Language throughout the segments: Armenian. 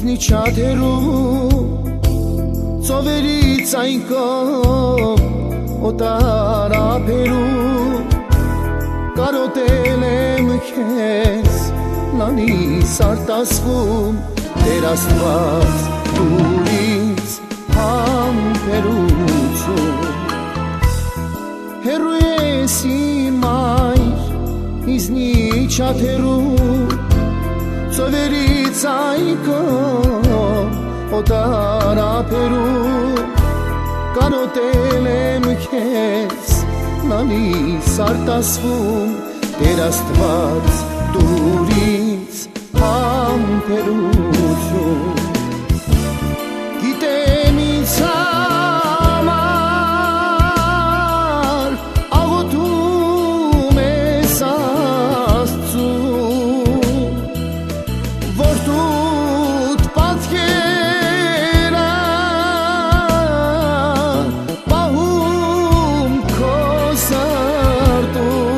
իզնի չաթերու ծովերից այն կողմ օտարապերու կարոտել եմ քեզ լանիս արտասվում Տեր Աստված դուր ինձ համբերություն Հեռու ես իմ այր իզնի չաթերու ծովերից այն կողմ օտարապերու կարոտել եմ քեզ լանիս արտասվում Տեր Աստված դուր ինձ համբերություն գիտեմ ինձ համար աղոթում ես Աստծուն որ դուդ պատկերը պահում քո սրտում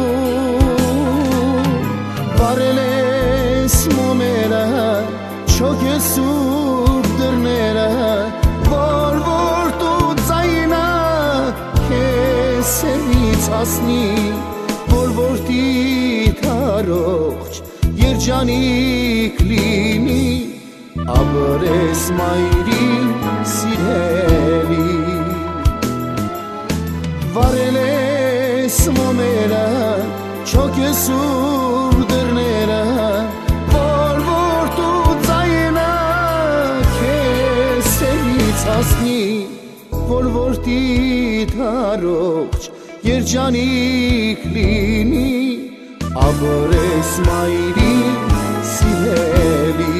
վարել ես մոմերը չոք ես սուրբ դռները որ դու ձայնը քեզ սերմից հասնի որ դիթ առողջ երջանիկ լինի ապրես մայրի սիրելի վարել ես մոմերը չոք ես սուրբ դռները որ դու ձայնը քեզ սերմից հասնի որ դիթ առողջ երջանիկ լինի ապրես մայրի սիրելի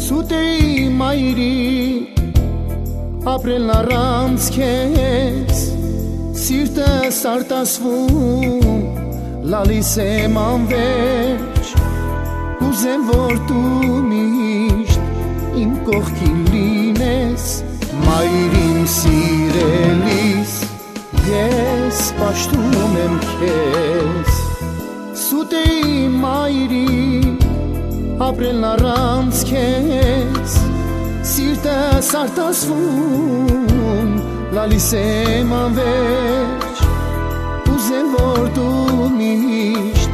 Սուտեի մայրի ապրելն առանց քեզ սիրտս արտասվում լալիս եմ անվերջ կուզեմ որ դու միշտ իմ կողքին լինես մայրին սիրելիս ես պաշտում եմ քեզ Սուտեի մայրի ապրելն առանց քեզ սիրտս արտասվում լալիս եմ անվերջ ուզեմ որ դու միշտ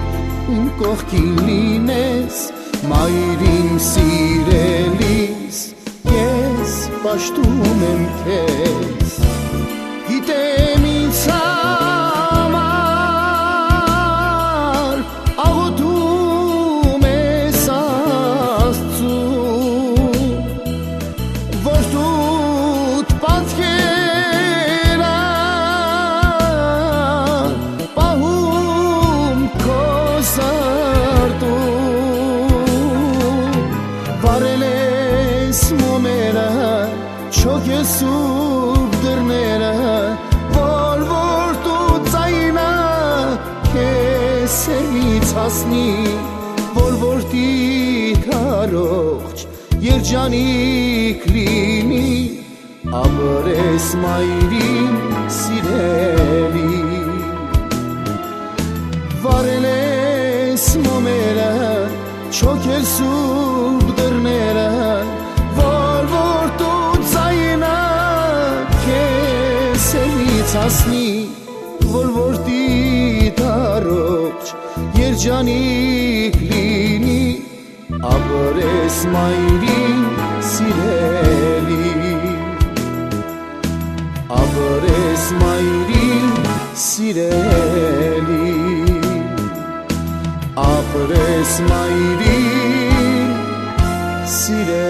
իմ կողքին լինես մայրին սիրելիս ես պաշտում եմ քեզ գիտեմ ինձ համար աղոթում ես Աստծուն որ դուդ պատկերը պահում քո սրտում վարել ես մոմերը չոք ես սուրբ դռները որ դու ձայնը քեզ սերմից հասնի որ դիթ առողջ երջանիկ լինի ապրես մայրին սիրելի վարել ես մոմերը չոք ես սուրբ դռները որ դու ձայնը քեզ սերմից հասնի որ դիթ առողջ երջանիկ լինի ապրես մայրին սիրելի ապրես մայրին սիրելի ապրես մայրին սիրելի